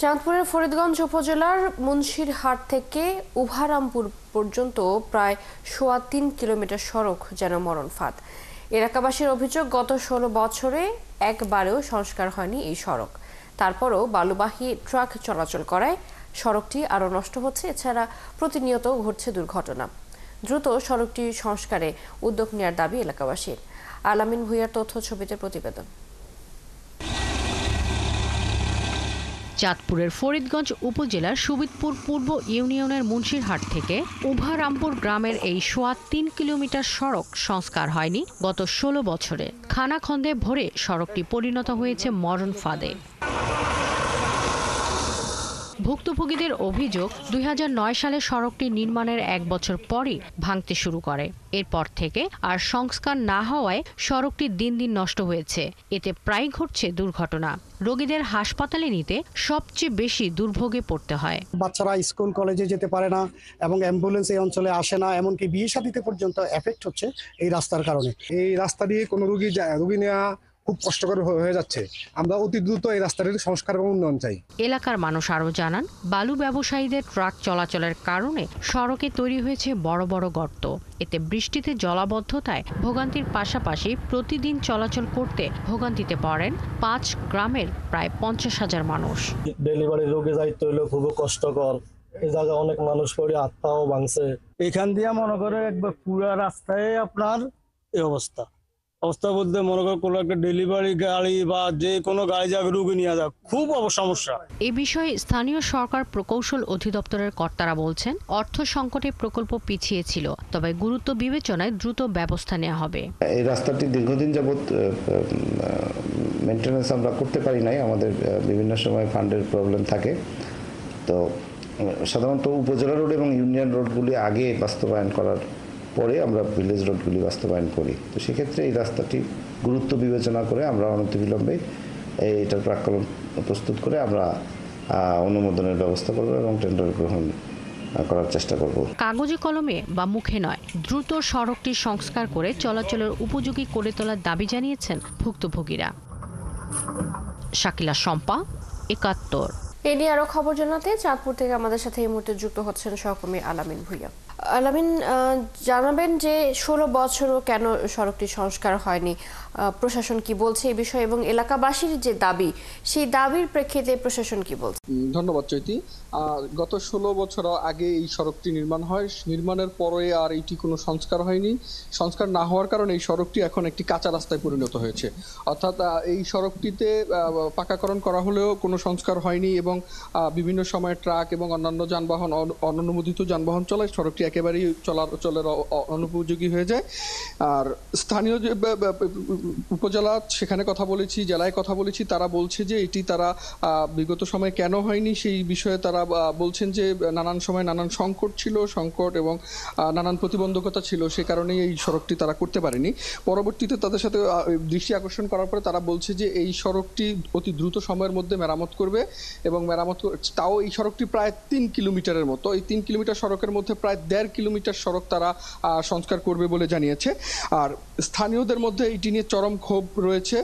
চাঁদপুরের ফরিদগঞ্জ উপজেলার মুন্সিরহাট থেকে উভারামপুর পর্যন্ত প্রায় ৩.৫ কিলোমিটার সড়ক যেন মরণ ফাঁদ। এলাকাবাসীর অভিযোগ, গত ১৬ বছরে একবারেও সংস্কার হয়নি এই সড়ক। তারপরও বালুবাহী ট্রাক চলাচল করায় সড়কটি আরও নষ্ট হচ্ছে। এছাড়া প্রতিনিয়ত ঘটছে দুর্ঘটনা। দ্রুত সড়কটি সংস্কারে উদ্যোগ নেওয়ার দাবি এলাকাবাসীর। আলামিন ভূঁইয়ার তথ্য ছবিতে প্রতিবেদন। চাঁদপুরের ফরিদগঞ্জ উপজেলার সুবিদপুর পূর্ব ইউনিয়নের মুন্সিরহাট থেকে উভারামপুর গ্রামের এই ৩.৫ কিলোমিটার সড়ক সংস্কার হয়নি গত ১৬ বছরে। খানাখন্দে ভরে সড়কটি পরিণত হয়েছে মরণ ফাঁদে। ভুক্তভোগীদের অভিযোগ, ২০০৯ সালে সড়কটি নির্মাণের ১ বছর পরই ভাঙতে শুরু করে। এরপর থেকে আর সংস্কার না হওয়ায় সড়কটি দিন দিন নষ্ট হয়েছে। এতে প্রায় ঘটছে দুর্ঘটনা। রোগীদের হাসপাতালে নিতে সবচেয়ে বেশি দুর্ভোগে পড়তে হয়। বাচ্চারা স্কুল কলেজে যেতে পারে না এবং অ্যাম্বুলেন্স এই অঞ্চলে আসে না, এমনকি বিয়ে শাদীতে পর্যন্ত এফেক্ট হচ্ছে এই রাস্তার কারণে। এই রাস্তা দিয়ে কোনো রোগী নেওয়া খুব কষ্টকর হয়ে যাচ্ছে। আমরা অতি দ্রুত এই রাস্তাটির সংস্কার এবং উন্নয়ন চাই। এলাকার মানুষ আরও জানান, বালু ব্যবসায়ীদের ট্রাক চলাচলের কারণে সড়কে তৈরি হয়েছে বড় বড় গর্ত। এতে বৃষ্টিতে জলাবদ্ধতায় ভোগান্তির পাশাপাশি প্রতিদিন চলাচল করতে ভোগান্তিতে পড়েন ৫ গ্রামের প্রায় ৫০,০০০ মানুষ। ডেলিভারি রোগী যাইতে হইলে খুব কষ্টকর। এই জায়গায় অনেক মানুষ পড়ে আত্মাও ভাঙছে। এখান দিয়ে মনে করে একবার পুরা রাস্তায় আপনার এই অবস্থা বলতে মনে করো কোনো একটা ডেলিভারি গাড়ি বা যে কোনো গাড়ি যাবে রোগী নিয়ে যাক, খুব সমস্যা। এ বিষয়ে স্থানীয় সরকার প্রকৌশল অধিদপ্তরের কর্তারা বলছেন, অর্থ সংকটে প্রকল্প পিছিয়ে ছিল, তবে গুরুত্ব বিবেচনায় দ্রুত ব্যবস্থা নেওয়া হবে। এই রাস্তাটি দীর্ঘদিন যাবৎ মেনটেন্যান্স আমরা করতে পারি নাই, আমাদের বিভিন্ন সময় ফান্ডের প্রবলেম থাকে। তো সাধারণত উপজেলা রোড এবং ইউনিয়ন রোডগুলি আগে বাস্তবায়ন করার পরে আমরা ভিলেজ রোডগুলি বাস্তবায়ন করি। তো সেক্ষেত্রে এই রাস্তাটি গুরুত্ব বিবেচনা করে আমরা অনতিবিলম্বে এটার প্রাক্কলন প্রস্তুত করে আমরা অনুমোদনের ব্যবস্থা করব এবং টেন্ডার গ্রহণ করার চেষ্টা করব। কাগজে কলমে বা মুখে নয়, দ্রুত সড়কটি সংস্কার করে চলাচলের উপযোগী করে তোলার দাবি জানিয়েছেন ভুক্তভোগীরা। শাকিলা শম্পা, ৭১। এ নিয়ে আরো খবর জানাতে চাঁদপুর থেকে আমাদের সাথে এই মুহূর্তে যুক্ত হচ্ছেন সহকর্মী আলামিন ভূঁইয়া। আলামিন, জানাবেন যে ১৬ বছরও কেন সড়কটি সংস্কার হয়নি, প্রশাসন কি বলছে এই বিষয়ে, এবং এলাকাবাসীর যে দাবি সেই দাবির প্রেক্ষিতে প্রশাসন কি বলছে? ধন্যবাদ চৈতি। গত ১৬ বছর আগে এই সড়কটি নির্মাণ হয়। নির্মাণের পরে আর এইটি কোনো সংস্কার হয়নি। সংস্কার না হওয়ার কারণে এই সড়কটি এখন একটি কাঁচা রাস্তায় পরিণত হয়েছে। অর্থাৎ এই সড়কটিতে পাকাকরণ করা হলেও কোনো সংস্কার হয়নি এবং বিভিন্ন সময় ট্রাক এবং অন্যান্য যানবাহন, অননুমোদিত যানবাহন চলায় সড়কটি একেবারেই চলাচলের অনুপযোগী হয়ে যায়। আর স্থানীয় যে উপজেলা, সেখানে কথা বলেছি, জেলায় কথা বলেছি, তারা বলছে যে এটি তারা বিগত সময়ে কেন হয়নি সেই বিষয়ে তারা বলছেন যে নানান সময় নানান সংকট এবং নানান প্রতিবন্ধকতা ছিল, সে কারণেই এই সড়কটি তারা করতে পারেনি। পরবর্তীতে তাদের সাথে দৃষ্টি আকর্ষণ করার পরে তারা বলছে যে এই সড়কটি অতি দ্রুত সময়ের মধ্যে মেরামত করবে এবং তাও এই সড়কটি প্রায় ৩ কিলোমিটারের মতো। এই ৩ কিলোমিটার সড়কের মধ্যে প্রায় ১.৫ কিলোমিটার সড়ক তারা সংস্কার করবে বলে জানিয়েছে। আর স্থানীয়দের মধ্যে এটি নিয়ে চরম ক্ষোভ রয়েছে।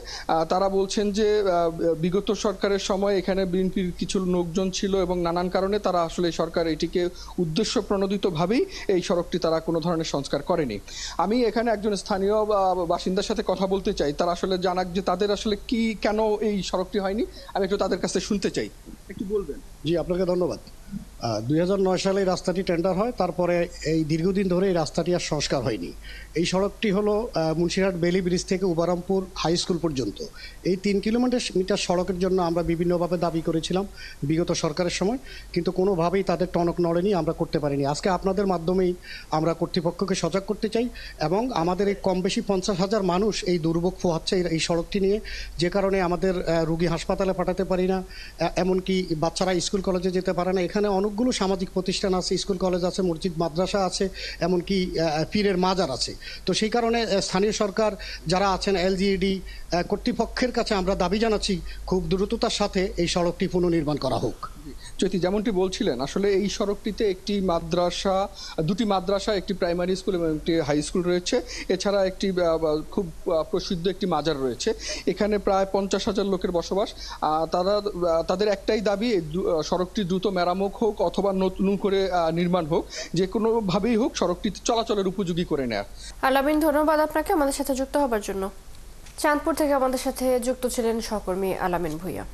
তারা বলছেন যে বিগত সরকারের সময় এখানে বিএনপির কিছু লোকজন ছিল এবং নানান কারণে তারা আসলে সরকার এটিকে উদ্দেশ্য প্রণোদিতভাবেই এই সড়কটি তারা কোনো ধরনের সংস্কার করেনি। আমি এখানে একজন স্থানীয় বাসিন্দার সাথে কথা বলতে চাই, তারা আসলে জানাক যে তাদের আসলে কেন এই সড়কটি হয়নি। আমি একটু তাদের কাছে শুনতে চাই, একটু বলবেন। জি, আপনাকে ধন্যবাদ। ২০০৯ সালে এই রাস্তাটি টেন্ডার হয়, তারপরে এই দীর্ঘদিন ধরে এই রাস্তাটি আর সংস্কার হয়নি। এই সড়কটি হলো মুন্সিরহাট বেলি ব্রিজ থেকে উভারামপুর হাই স্কুল পর্যন্ত। এই ৩ কিলোমিটার সড়কের জন্য আমরা বিভিন্নভাবে দাবি করেছিলাম বিগত সরকারের সময়, কিন্তু কোনোভাবেই তাদের টনক নড়েনি, আমরা করতে পারিনি। আজকে আপনাদের মাধ্যমেই আমরা কর্তৃপক্ষকে সজাগ করতে চাই এবং আমাদের এই কম বেশি ৫০,০০০ মানুষ এই দুর্ভোগ পোহাচ্ছে এই সড়কটি নিয়ে, যে কারণে আমাদের রুগী হাসপাতালে পাঠাতে পারি না, এমনকি বাচ্চারা স্কুল কলেজে যেতে পারে না। এখানে অনেকগুলো সামাজিক প্রতিষ্ঠান আছে, স্কুল কলেজ আছে, মসজিদ মাদ্রাসা আছে, এমনকি পীরের মাজার আছে। তো সেই কারণে স্থানীয় সরকার যারা আছেন, এলজিইডি কর্তৃপক্ষের কাছে আমরা দাবি জানাচ্ছি খুব দ্রুততার সাথে এই সড়কটি পুনর্নির্মাণ করা হোক। জ্যোতি যেমনটি বলছিলেন, আসলে এই সড়কটিতে একটি মাদ্রাসা, দুটি মাদ্রাসা, একটি প্রাইমারি স্কুল এবং একটি হাই স্কুল রয়েছে। এছাড়া একটি খুব প্রসিদ্ধ একটি মাজার রয়েছে। এখানে প্রায় 50,000 লোকের বসবাস। তাদের একটাই দাবি, সড়কটি দ্রুত মেরামত হোক অথবা নতুন করে নির্মাণ হোক, যে কোনোভাবেই হোক সড়কটি চলাচলের উপযোগী করে নেয়। আলামিন, ধন্যবাদ আপনাকে আমাদের সাথে যুক্ত হবার জন্য। চাঁদপুর থেকে আমাদের সাথে যুক্ত ছিলেন সহকর্মী আলামিন ভূঁইয়া।